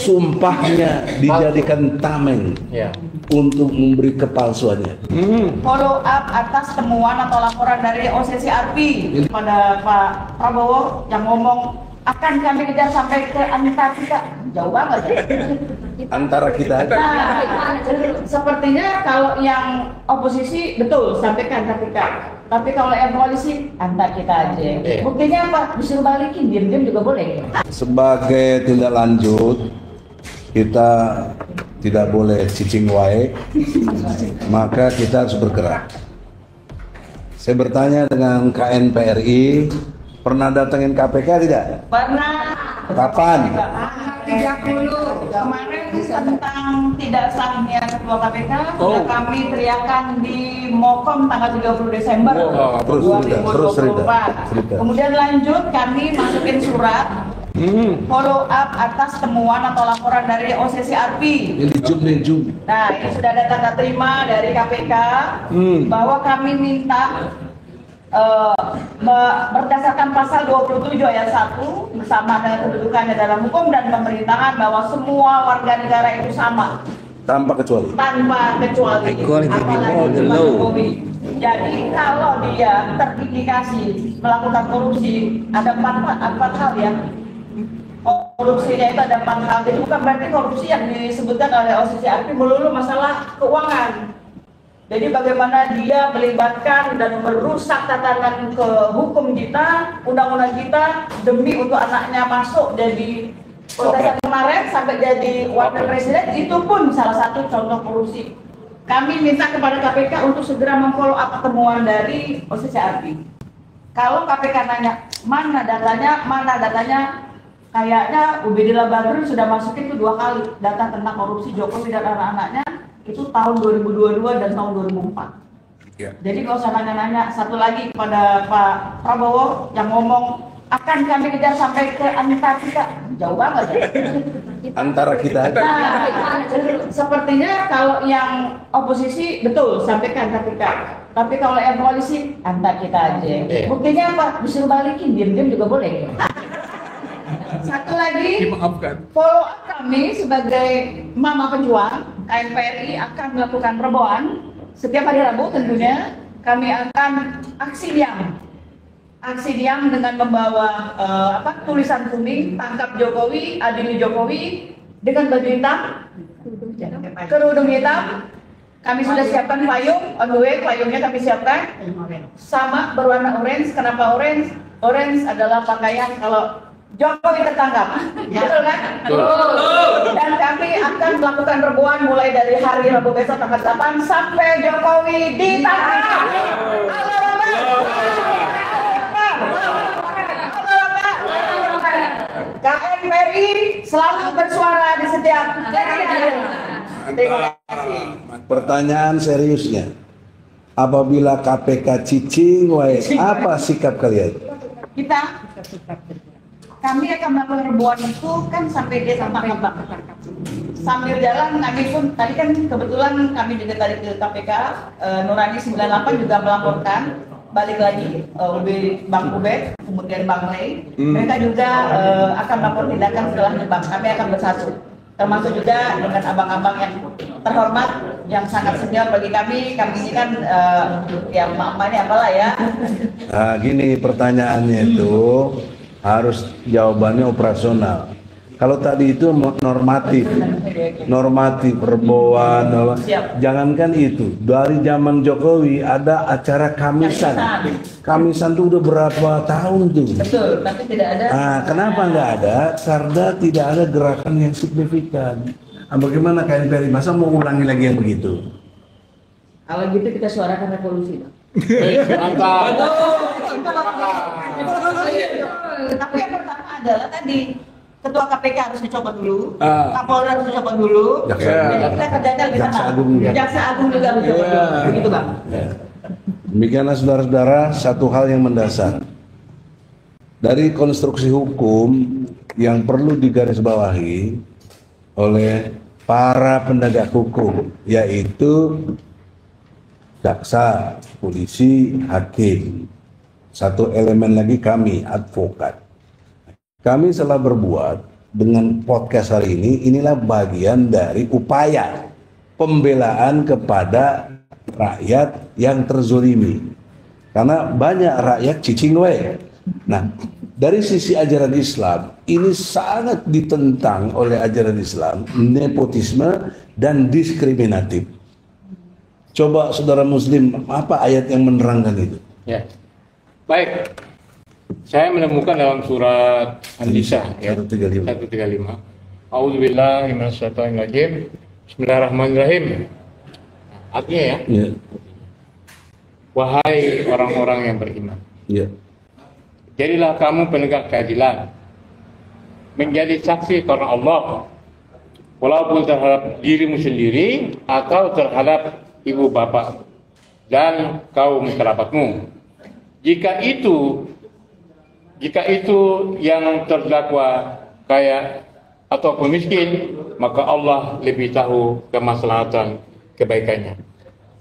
sumpahnya dijadikan tameng untuk memberi kepalsuannya. Follow up atas temuan atau laporan dari OCCRP pada Pak Prabowo yang ngomong akan kami kejar sampai ke Antartika. Jauh banget ya. Antara kita aja. Nah, sepertinya kalau yang oposisi betul sampaikan Antartika. Tapi kalau yang koalisi antar kita aja. Buktinya apa? Disuruh balikin, diam-diam juga boleh. Sebagai tindak lanjut, kita tidak boleh cicing wae, maka kita harus bergerak. Saya bertanya dengan KNPRI, pernah datangin KPK tidak? Pernah. Kapan? 30 kemarin tentang tidak sahnya ketua KPK sudah kami teriakan di Mokom tanggal 30 Desember 2024. Kemudian lanjut kami masukin surat follow up atas temuan atau laporan dari OCCRP. Nah, ini sudah ada tanda terima dari KPK bahwa kami minta berdasarkan pasal 27 ayat 1 bersama dengan kedudukannya dalam hukum dan pemerintahan bahwa semua warga negara itu sama tanpa kecuali. Apalagi Pak Jokowi. Jadi kalau dia terindikasi melakukan korupsi ada empat hal ya. Korupsinya itu ada 4 hal. Jadi bukan berarti korupsi yang disebutkan oleh OCCRP melulu masalah keuangan. Jadi bagaimana dia melibatkan dan merusak tatanan ke hukum kita, undang-undang kita demi untuk anaknya masuk jadi kontestan kemarin sampai jadi wakil presiden, itu pun salah satu contoh korupsi. Kami minta kepada KPK untuk segera memfollow up temuan dari OCCRP. Kalau KPK nanya mana datanya, kayaknya Ubedillah Badrun sudah masukin itu 2 kali data tentang korupsi Jokowi dan anak-anaknya. Itu tahun 2022 dan tahun 2004. Jadi kalau usah nanya-nanya. Satu lagi kepada Pak Prabowo yang ngomong akan kami kejar sampai ke Antartika. Jauh banget ya. Antara kita aja. Nah, sepertinya kalau yang oposisi betul sampaikan Antartika. Tapi kalau yang koalisi antar kita aja. Buktinya apa? Disuruh balikin, diam-diam juga boleh. Satu lagi, follow up kami sebagai mama pejuang KNPRI akan melakukan reboan setiap hari Rabu tentunya. Kami akan aksi diam dengan membawa tulisan kuning tangkap Jokowi, adili Jokowi dengan baju hitam, kerudung hitam. Kami sudah siapkan payung, on the way payungnya kami siapkan sama berwarna orange. Kenapa orange? Orange adalah pakaian kalau Jokowi tertangkap, betul kan? Dan kami akan melakukan reboan mulai dari hari Rabu besok tanggal 8 sampai Jokowi ditangkap. KNPRI selalu bersuara di setiap. Terima kasih. Pertanyaan seriusnya, apabila KPK cicing wae, apa sikap kalian? Kami akan melakukan reboan itu kan sampai dia sampai sambil jalan. Kami pun tadi kan kebetulan kami juga tadi ke KPK, Nurani 98 juga melaporkan balik lagi Bang Ubed, kemudian Bang Lei. Mereka juga akan melakukan tindakan setelah Bang. Kami akan bersatu, termasuk juga dengan abang-abang yang terhormat yang sangat senior bagi kami. Kami ini kan ya emak-emaknya apalah ya. Nah, gini pertanyaannya itu harus jawabannya operasional. Kalau tadi itu normatif reboan, jangankan itu. Dari zaman Jokowi ada acara Kamisan. Kamisan itu udah berapa tahun tuh? Betul, tapi tidak ada. Nah, kenapa nggak ada? Karena tidak ada gerakan yang signifikan. Nah, bagaimana KNPRI? Masa mau ulangi lagi yang begitu? Kalau gitu kita suarakan revolusi. Tapi yang pertama adalah tadi Ketua KPK harus dicopot dulu, Kapolri harus dicopot dulu, jadi kita kerjanya lebih tenang. Jaksa Agung juga harus dicopot dulu, begitu Bang. Demikianlah saudara-saudara, satu hal yang mendasar dari konstruksi hukum yang perlu digarisbawahi oleh para penegak hukum, yaitu jaksa, polisi, hakim. Satu elemen lagi kami, advokat. Kami telah berbuat dengan podcast hari ini, inilah bagian dari upaya pembelaan kepada rakyat yang terzolimi. Karena banyak rakyat cicing we. Nah, dari sisi ajaran Islam, ini sangat ditentang oleh ajaran Islam, nepotisme dan diskriminatif. Coba saudara muslim, apa ayat yang menerangkan itu? Ya. Baik. Saya menemukan dalam surat An-Nisa ya, 135. A'udzubillahi minasyaitonirrajim. Bismillahirrahmanirrahim. Artinya ya. Wahai orang-orang yang beriman. Ya. Jadilah kamu penegak keadilan, menjadi saksi karena Allah, walaupun terhadap dirimu sendiri atau terhadap ibu bapak dan kaum kerabatmu. Jika itu yang terdakwa kaya atau miskin, maka Allah lebih tahu kemaslahatan kebaikannya.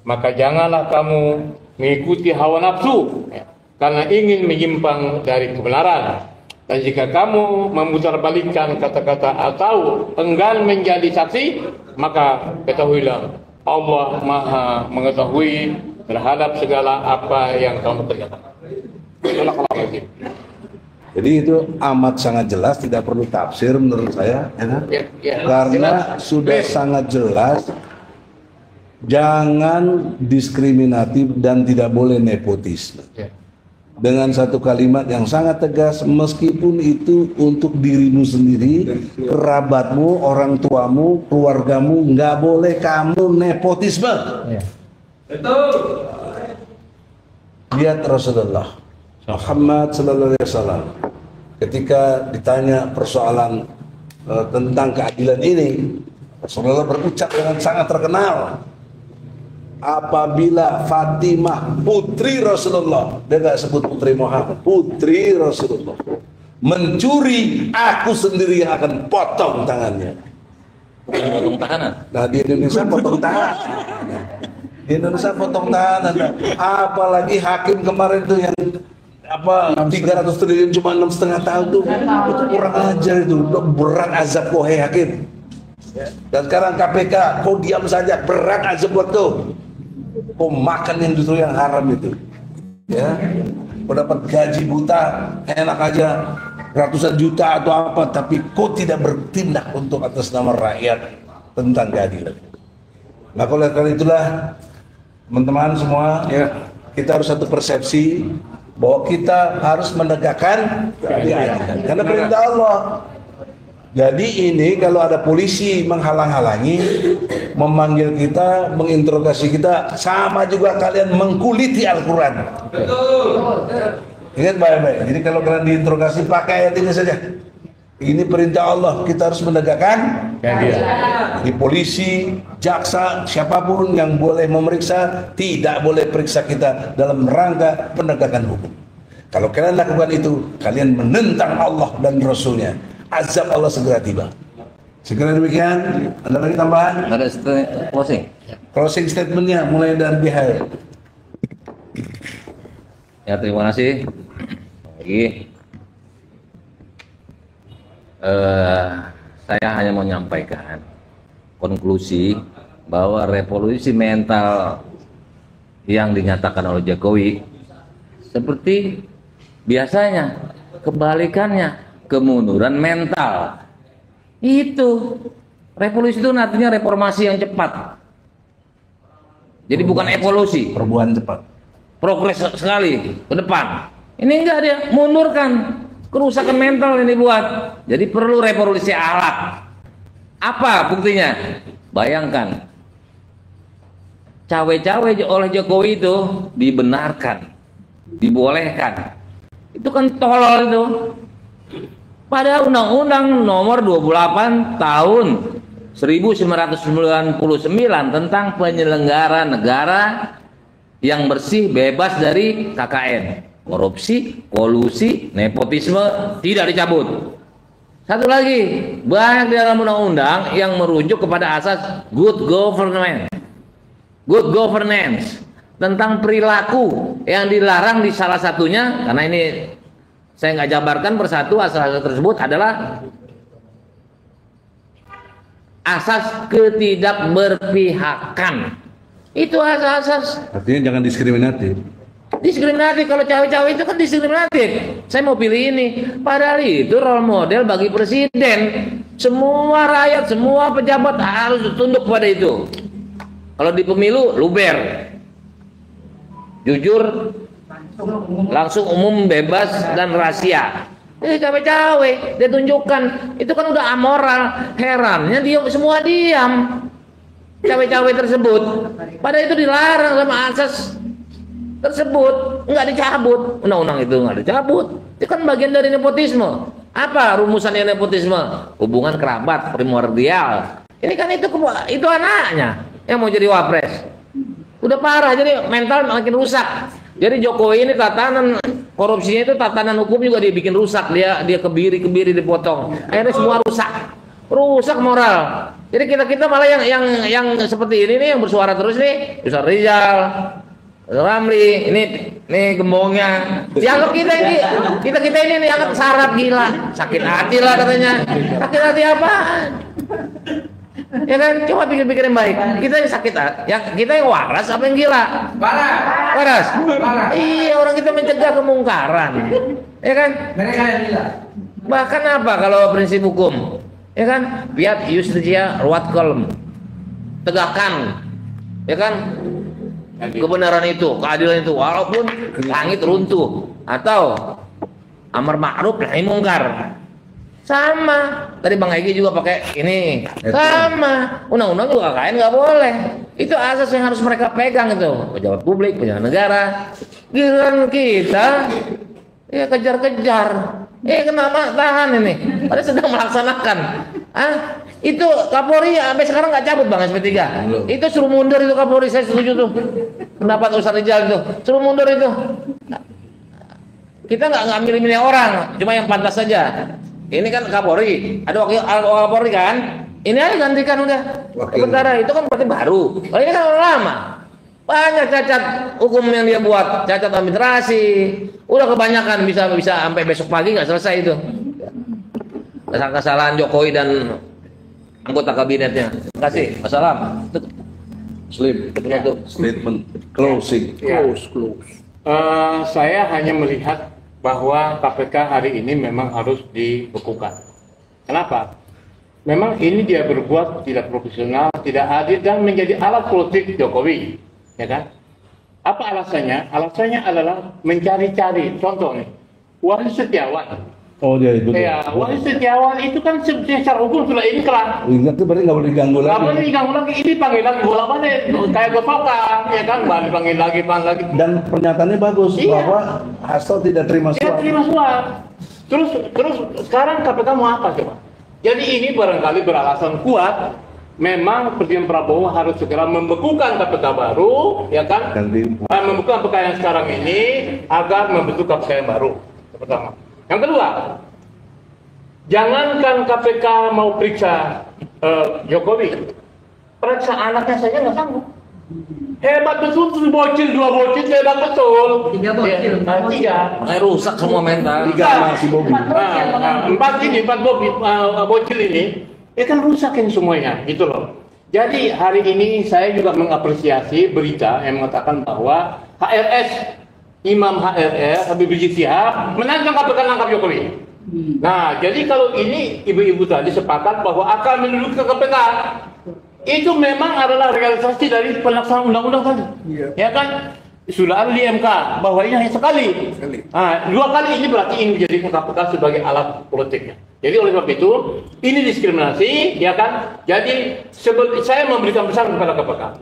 Maka janganlah kamu mengikuti hawa nafsu karena ingin menyimpang dari kebenaran. Dan jika kamu memutarbalikkan kata-kata atau enggan menjadi saksi, maka ketahuilah Allah Maha mengetahui terhadap segala apa yang kamu kerjakan. Jadi itu amat sangat jelas, tidak perlu tafsir menurut saya, karena jelas. Sudah sangat jelas. Jangan diskriminatif dan tidak boleh nepotisme. Dengan satu kalimat yang sangat tegas, meskipun itu untuk dirimu sendiri, kerabatmu, orang tuamu, keluargamu, nggak boleh kamu nepotisme. Betul. Lihat Rasulullah Muhammad Sallallahu Alaihi Wasallam ketika ditanya persoalan tentang keadilan ini, Rasulullah berucap dengan sangat terkenal. Apabila Fatimah putri Rasulullah, dia nggak sebut putri Muhammad, putri Rasulullah mencuri, aku sendiri yang akan potong tangannya. Potong tahanan. Nah di Indonesia potong tangan. Di Indonesia potong tangan. Apalagi hakim kemarin tuh yang 300 triliun cuma 6,5 tahun tuh, itu kurang ajar itu, berat azab wahai hakim. Dan sekarang KPK, kau diam saja, berat azab buat kau. Kau makan yang justru yang haram itu, ya. Kau dapat gaji buta, enak aja, ratusan juta atau apa, tapi kau tidak bertindak untuk atas nama rakyat tentang keadilan. Nah, oleh karena itulah, teman-teman semua, ya, kita harus satu persepsi bahwa kita harus menegakkan keadilan karena perintah Allah. Jadi ini kalau ada polisi menghalang-halangi, memanggil kita, menginterogasi kita, sama juga kalian mengkuliti Al-Quran. Betul. Ingat baik-baik. Jadi kalau kalian diinterogasi pakai ayat ini saja. Ini perintah Allah, kita harus menegakkan keadilan. Di polisi, jaksa, siapapun yang boleh memeriksa, tidak boleh periksa kita dalam rangka penegakan hukum. Kalau kalian lakukan itu, kalian menentang Allah dan Rasulnya. Azab Allah segera tiba. Segera demikian. Ada lagi tambahan? Ada closing. Closing statementnya mulai dari BHR. Ya, terima kasih. Lagi. Saya hanya mau menyampaikan konklusi bahwa revolusi mental yang dinyatakan oleh Jokowi seperti biasanya, kebalikannya, kemunduran mental. Itu revolusi itu artinya reformasi yang cepat. Jadi bukan evolusi, perubahan cepat, progres sekali ke depan. Ini enggak, dia mundurkan, kerusakan mental ini buat. Jadi perlu revolusi akhlak. Apa buktinya? Bayangkan, cawe-cawe oleh Jokowi itu dibenarkan, dibolehkan. Itu kan tolol itu. Pada Undang-Undang Nomor 28 Tahun 1999 tentang penyelenggara negara yang bersih, bebas dari KKN, korupsi, kolusi, nepotisme tidak dicabut. Satu lagi, banyak di dalam undang-undang yang merujuk kepada asas good governance tentang perilaku yang dilarang di salah satunya, karena ini saya nggak jabarkan persatu, asal-asal tersebut adalah asas ketidakberpihakan. Itu asas. Artinya jangan diskriminatif. Diskriminatif, kalau cawe-cawe itu kan diskriminatif. Saya mau pilih ini, padahal itu role model bagi presiden. Semua rakyat, semua pejabat harus tunduk pada itu. Kalau di pemilu luber, jujur, langsung, umum, bebas, dan rahasia. Cawe-cawe dia tunjukkan, itu kan udah amoral. Herannya dia semua diam, cawe-cawe tersebut. Padahal itu dilarang sama asas tersebut, nggak dicabut. Undang-undang itu nggak dicabut. Itu kan bagian dari nepotisme. Apa rumusannya nepotisme? Hubungan kerabat primordial. Ini kan itu anaknya yang mau jadi wapres. Udah parah, jadi mental makin rusak. Jadi Jokowi ini tatanan korupsinya itu, tatanan hukum juga dia bikin rusak. Dia kebiri dipotong. Akhirnya semua rusak moral. Jadi kita malah yang seperti ini nih, yang bersuara terus nih, Ustaz Rizal, Ramli, ini gembongnya. Dianggap kita ini dianggap sarap, gila, sakit hati lah katanya. Sakit hati apa? Ya kan, coba pikir-pikir yang baik. Kita yang sakit hati, kita yang waras apa yang gila? Waras. Iya, orang kita mencegah kemungkaran. Ya kan? Mereka yang gila. Bahkan apa kalau prinsip hukum? Ya kan? Fiat justitia ruat kolm. Tegakkan. Ya kan? Kebenaran itu, keadilan itu, walaupun langit runtuh, atau amar ma'ruf nahi mungkar. Sama. Tadi Bang Egy juga pakai ini. Sama. Undang-undang juga KKN nggak boleh. Itu asas yang harus mereka pegang itu. Pejabat publik, pejabat negara. Giliran kita ya kejar-kejar. Kenapa tahan ini? Padahal sedang melaksanakan. Itu Kapolri sampai sekarang nggak cabut Bang SP3. Itu suruh mundur itu Kapolri, saya setuju tuh. Pendapat Ustaz Rizal itu, suruh mundur itu. Kita nggak milih-milih orang, cuma yang pantas saja. Ini kan Kapolri, ada wakil Kapolri kan? Ini aja gantikan udah. Sementara itu kan berarti baru. Kalau ini kan orang lama. Banyak cacat hukum yang dia buat, cacat administrasi. Udah kebanyakan, bisa sampai besok pagi nggak selesai itu. Kesalahan Jokowi dan anggota kabinetnya. Terima kasih. Wassalam. Statement closing. Close. Saya hanya melihat bahwa KPK hari ini memang harus dibekukan. Kenapa? Memang ini dia berbuat tidak profesional, tidak adil, dan menjadi alat politik Jokowi, ya kan? Apa alasannya? Alasannya adalah mencari-cari. Contoh nih, Wahyu Setiawan. Oh dia itu. Ya, Wahyu Setiawan itu kan secara hukum sudah inkrah. Ingat tuh berarti nggak boleh diganggu lagi. Nggak boleh diganggu lagi. Ini panggil lagi bola mana? Kayak gopakang, ya kan? Panggil lagi. Dan pernyataannya bagus bahwa Hasto tidak terima suap. Tidak terima suap. Terus sekarang KPK mau apa coba? Jadi ini barangkali beralasan kuat. Memang Presiden Prabowo harus segera membekukan KPK baru, ya kan? Membekukan KPK yang sekarang ini agar membentuk KPK yang baru. Yang pertama. Yang kedua, jangankan KPK mau periksa Jokowi, periksa anaknya saja nggak sanggup. Hebat betul tuh bocil, 2 bocil hebat betul. 3 bocil. Iya. Makanya rusak semua mental. 3 masih Bobi. 4 bocil ini, ya kan rusakin semuanya, gitu loh. Jadi hari ini saya juga mengapresiasi berita yang mengatakan bahwa Imam HRS Habib Rizik Syihab menantang KPK nangkap Jokowi. Nah, jadi kalau ini ibu-ibu tadi sepakat bahwa akan menduduki KPK, itu memang adalah realisasi dari pelaksanaan undang-undang tadi. Ya kan? Sudah ada di MK bahwa ini hanya sekali. Nah, 2 kali ini berarti ini menjadikan KPK sebagai alat politiknya. Jadi oleh sebab itu ini diskriminasi, ya kan? Jadi saya memberikan pesan kepada KPK.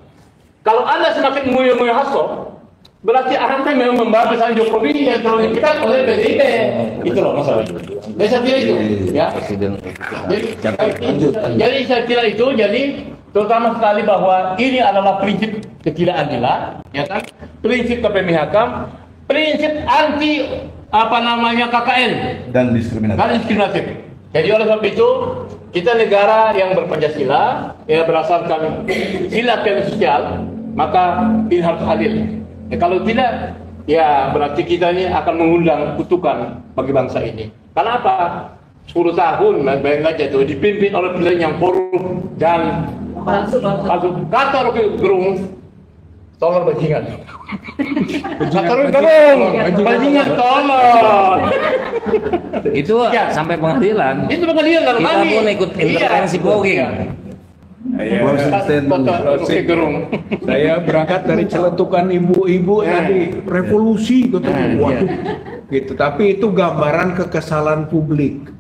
Kalau Anda semakin mulia-mulia Hasto, berarti Anda memang membahas pesan Jokowi yang terlalu kita oleh PDIP. Itu loh masalahnya. Saya kira itu, ya. Jadi saya kira itu, jadi terutama sekali bahwa ini adalah prinsip ketidakadilan, ya kan? Prinsip kepemihakan, prinsip anti KKN Dan diskriminatif. Jadi oleh sebab itu kita negara yang berpancasila, ya berdasarkan sila sosial, maka ini harus adil. Ya, kalau tidak, ya berarti kita ini akan mengundang kutukan bagi bangsa ini. Karena apa? 10 tahun, bayangkan aja tuh, dipimpin oleh presiden yang korup dan Palsu. kata Rocky Gerung, tolong bajingan. Kata Rocky Gerung, bajingan tolong. Itu Ya. sampai pengadilan. Itu pengadilan lalu Kita kami. pun ikut intervensi pogging. Kata Rocky Gerung. Saya berangkat dari celetukan ibu-ibu tadi revolusi gitu. Waduh. Gitu. Tapi itu gambaran kekesalan publik.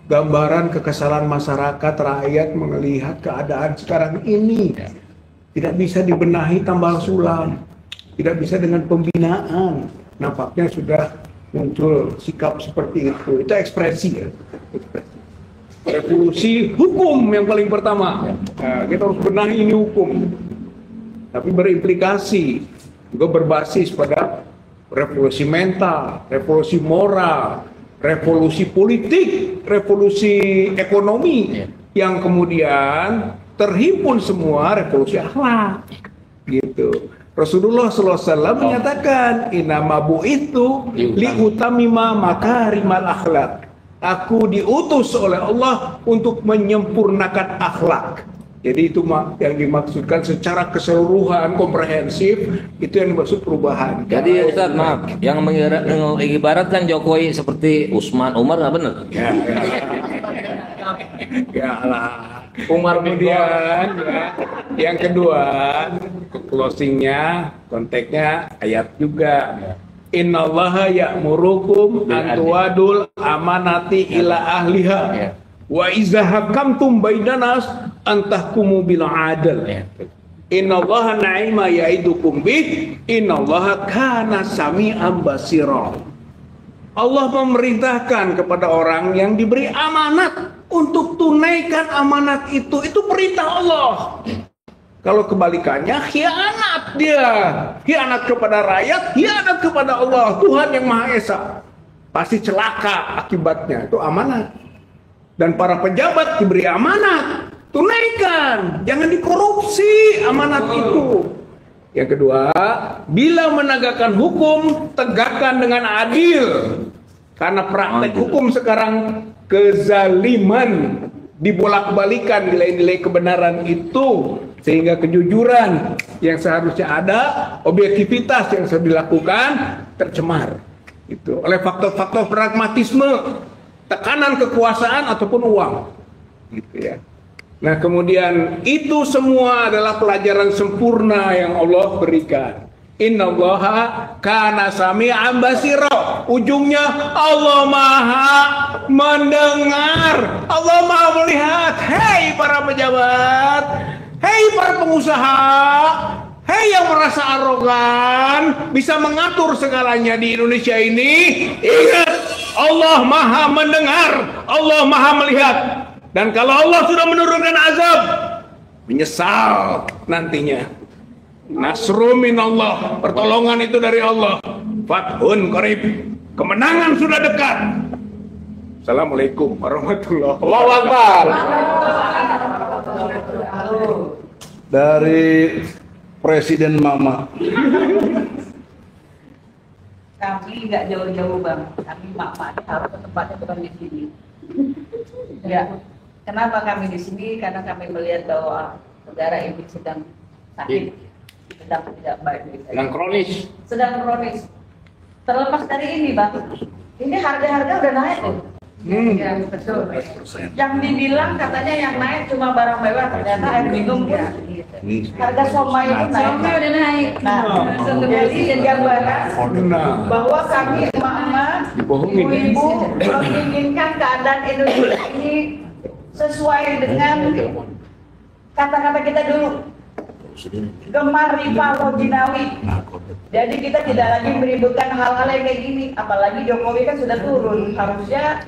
Gambaran kekesalan masyarakat, rakyat melihat keadaan sekarang ini. Tidak bisa dibenahi tambal sulam. Tidak bisa dengan pembinaan. Nampaknya sudah muncul sikap seperti itu. Itu ekspresi ya. Revolusi hukum yang paling pertama. Nah, kita harus benahi ini hukum. Tapi berimplikasi juga berbasis pada revolusi mental, revolusi moral, revolusi politik, revolusi ekonomi yang kemudian terhimpun semua revolusi akhlak. Gitu. Rasulullah SAW menyatakan, "Innama bu'itsu liutamima makarimal akhlak." Aku diutus oleh Allah untuk menyempurnakan akhlak. Jadi itu yang dimaksudkan secara keseluruhan, komprehensif, itu yang dimaksud perubahan. Jadi Ustaz, maaf, yang mengibaratkan Jokowi seperti Usman Umar nggak benar? Ya lah. Umar kemudian ya. Yang kedua, closingnya, konteksnya ayat juga. Innallaha ya'murukum an tuwadul amanati ila ahliha wa iza hakamtum bainan nas an tahkumu bil adl. Innallaha na'ima ya'idukum bih innallaha kana sami'an basira. Allah memerintahkan kepada orang yang diberi amanat untuk tunaikan amanat itu perintah Allah. Kalau kebalikannya khianat dia, khianat kepada rakyat, khianat kepada Allah, Tuhan yang Maha Esa, pasti celaka akibatnya. Itu amanat. Dan para pejabat diberi amanat, tunaikan, jangan dikorupsi amanat itu. Yang kedua, bila menegakkan hukum, tegakkan dengan adil. Karena praktek hukum sekarang kezaliman, dibolak-balikan nilai-nilai kebenaran itu, sehingga kejujuran yang seharusnya ada, objektivitas yang sudah dilakukan tercemar itu oleh faktor-faktor pragmatisme, tekanan kekuasaan ataupun uang, gitu ya. Nah, kemudian itu semua adalah pelajaran sempurna yang Allah berikan. Innallaha kana sami'an basira. Ujungnya Allah Maha mendengar, Allah Maha melihat. Hei para pejabat, hei para pengusaha, hei yang merasa arogan bisa mengatur segalanya di Indonesia ini, ingat, Allah Maha mendengar, Allah Maha melihat. Dan kalau Allah sudah menurunkan azab, menyesal nantinya. Nasrum minallah, pertolongan itu dari Allah. Fathun qarib, kemenangan sudah dekat. Assalamualaikum warahmatullahi wabarakatuh. Allahu Akbar. Dari Presiden Mama. Kami nggak jauh-jauh bang, kami mama harus ke tempatnya bukan di sini. Ya, kenapa kami di sini? Karena kami melihat bahwa negara ini sedang sakit, sedang tidak baik, Yang kronis. sedang kronis. Terlepas dari ini bang, ini harga-harga udah naik loh. Ya, betul. Yang dibilang katanya yang naik cuma barang mewah, ternyata air minum pun harga somai itu naik. Somai udah naik. Nah, jadi gambaran bahwa kami emak-emak, ibu-ibu menginginkan keadaan Indonesia ini sesuai dengan kata-kata kita dulu. Gemar rival Jinawi. Jadi kita tidak lagi meributkan hal-hal yang kayak gini. Apalagi Jokowi kan sudah turun. Harusnya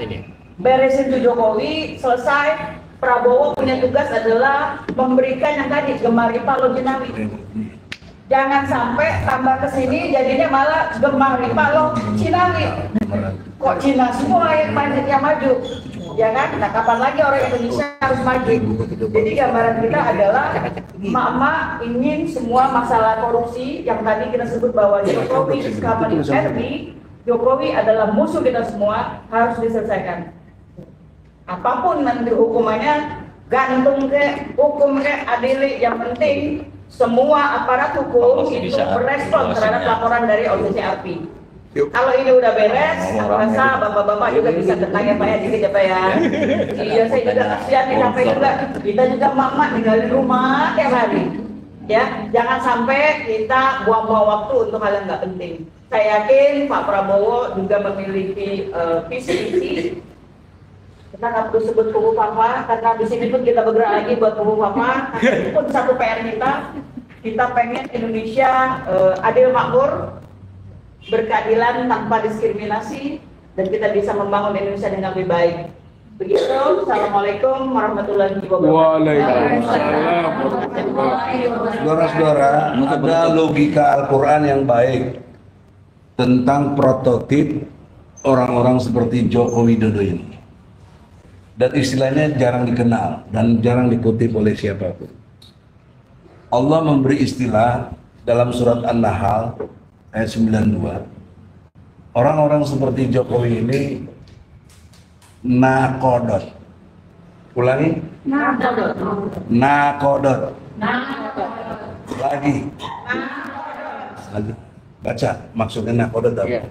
beresin tuh Jokowi, selesai. Prabowo punya tugas adalah memberikan yang tadi gemar rival Jinawi. Jangan sampai tambah ke sini jadinya malah gemar rival Jinawi. Kok Cina semua yang maju? Ya kan? Nah, kapan lagi orang Indonesia harus maju? Jadi gambaran kita adalah Mama ingin semua masalah korupsi yang tadi kita sebut bahwa Jokowi is coming enemy, Jokowi adalah musuh kita semua, harus diselesaikan. apapun nanti hukumannya, gantung ke hukum ke adili, yang penting semua aparat hukum itu berespon terhadap laporan dari organisasi API. Kalau ini udah beres, aku rasa bapak-bapak juga bisa bertanya Pak ya, dikit ya Pak ya. Iya, saya juga kasihan nih, sampai juga kita juga mama tinggal di rumah tiap hari. Ya, jangan sampai kita buang-buang waktu untuk hal yang nggak penting. Saya yakin Pak Prabowo juga memiliki visi-visi. Kita nggak perlu sebut kubu papa, karena di sini pun kita bergerak lagi buat kubu papa. Itu pun satu PR kita pengen Indonesia adil makmur, berkeadilan tanpa diskriminasi, dan kita bisa membangun Indonesia dengan lebih baik. Begitu. Assalamualaikum warahmatullahi wabarakatuh. Waalaikumsalam. Saudara-saudara, ada logika Al-Quran yang baik tentang prototip orang-orang seperti Joko Widodo ini. Dan istilahnya jarang dikenal dan jarang dikutip oleh siapapun. Allah memberi istilah dalam surat An-Nahl ayat 92. Orang-orang seperti Jokowi ini nakodot. Ulangi. Nakodot. Lagi. Baca maksudnya nakodot apa? Ya.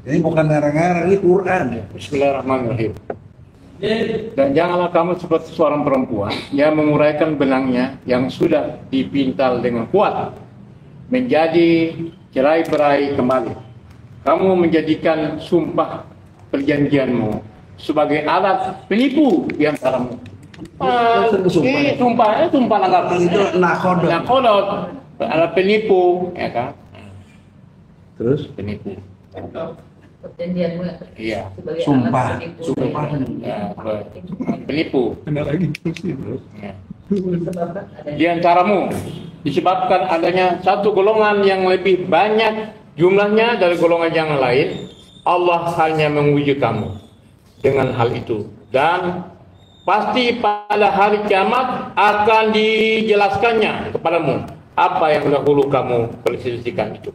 Ini bukan ngarang-ngarang, ini Quran. Bismillahirrahmanirrahim. Dan janganlah kamu seperti seorang perempuan yang menguraikan benangnya yang sudah dipintal dengan kuat menjadi cerai-berai kembali. Kamu menjadikan sumpah perjanjianmu sebagai alat penipu di antaramu. Ini sumpah langgar Itu nakodot. nakodot, alat penipu, ya kan? Terus Penipu. Perjanjianmu Iya. sebagai sumpah. alat penipu. Sumpah. Ya, penipu. Ada lagi terus ya. Ya. Disebabkan adanya Di antaramu disebabkan adanya satu golongan yang lebih banyak jumlahnya dari golongan yang lain. Allah hanya menguji kamu dengan hal itu, dan pasti pada hari kiamat akan dijelaskannya kepadamu apa yang dahulu kamu perselisihkan itu.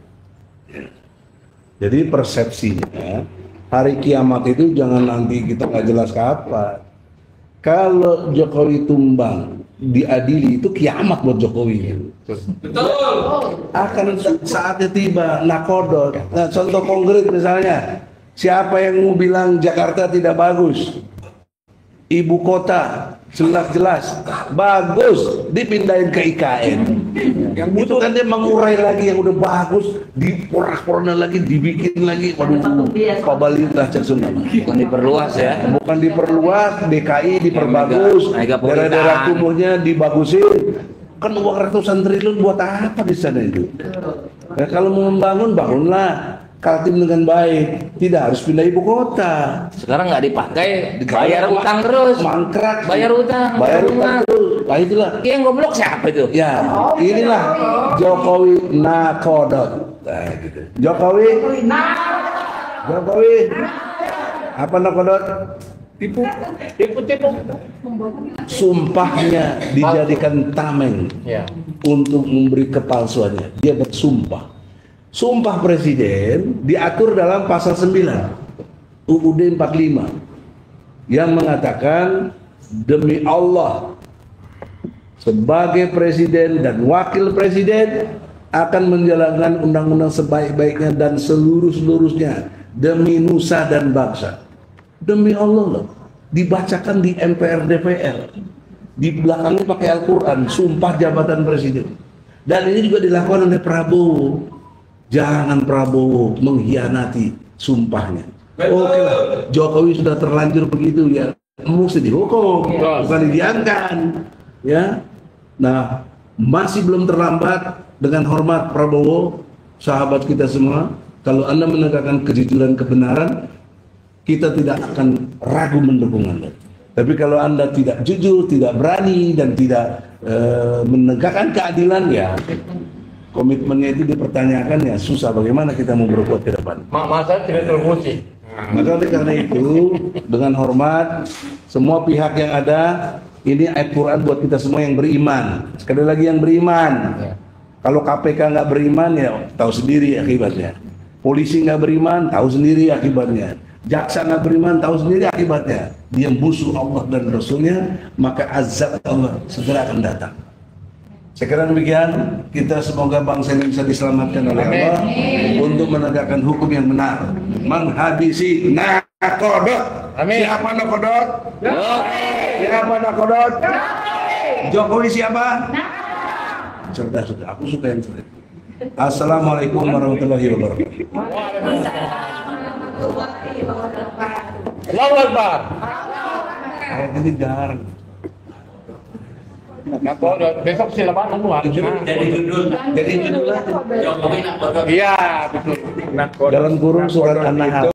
Jadi persepsinya hari kiamat itu jangan nanti kita nggak jelas kapan. Kalau Jokowi tumbang diadili itu kiamat buat Jokowi. Akan saatnya tiba nakodot. Nah, contoh konkret misalnya, siapa yang mau bilang Jakarta tidak bagus? Ibu kota jelas-jelas bagus, dipindahin ke IKN. Yang itu kan dia mengurai lagi yang udah bagus, diporak-porana lagi, dibikin lagi. Waduh, pabalilah cek Sunda. Bukan diperluas ya. Bukan diperluas, DKI diperbagus, Mega pemerintahan. daerah-daerah kumuhnya dibagusin. Kan uang ratusan triliun buat apa di sana itu? Nah, kalau mau membangun, bangunlah Kaltim dengan baik, tidak harus pindah ibu kota. Sekarang nggak dipakai, bayar utang terus. Mangkrak, Bayar utang. bayar utang terus. Nah itulah. Yang goblok siapa itu? Ya, inilah Jokowi nakodot. Nah, gitu. Jokowi, apa nakodot? Tipu. Sumpahnya dijadikan tameng Ya. untuk memberi kepalsuannya. Dia bersumpah. Sumpah presiden diatur dalam pasal 9 UUD 45 yang mengatakan demi Allah sebagai presiden dan wakil presiden akan menjalankan undang-undang sebaik-baiknya dan seluruh-seluruhnya demi nusa dan bangsa. Demi Allah loh, dibacakan di MPR DPR, di belakangnya pakai Al-Quran, sumpah jabatan presiden. Dan ini juga dilakukan oleh Prabowo. Jangan Prabowo mengkhianati sumpahnya. Oke lah, Jokowi sudah terlanjur begitu ya, mesti dihukum, bukan didiamkan. Ya, nah masih belum terlambat. Dengan hormat Prabowo, sahabat kita semua, kalau Anda menegakkan kejujuran kebenaran, kita tidak akan ragu mendukung Anda. Tapi kalau Anda tidak jujur, tidak berani, dan tidak menegakkan keadilan, ya komitmennya itu dipertanyakan, ya susah bagaimana kita mau berbuat ke depan. Masa tidak terfungsi. Maka oleh karena itu, dengan hormat semua pihak yang ada, ini ayat Quran buat kita semua yang beriman. Sekali lagi yang beriman. Kalau KPK nggak beriman, ya tahu sendiri akibatnya. Polisi nggak beriman, tahu sendiri akibatnya. Jaksa nggak beriman tahu sendiri akibatnya. Dia musuh Allah dan Rasulnya, maka azab Allah segera akan datang. Saya kira demikian, kita semoga bangsa ini bisa diselamatkan oleh Allah untuk menegakkan hukum yang benar, menghabisi nakodot. Amin. Siapa nakodot? Siapa nakodot? Jokowi siapa? Cerdas, sudah. Aku suka yang cerdas. Assalamualaikum warahmatullahi wabarakatuh. Allahu Akbar. Kayak ini jarang. Besok silakan semua. Jadi judulnya Iya, betul. dalam kurung surat An-Nahl.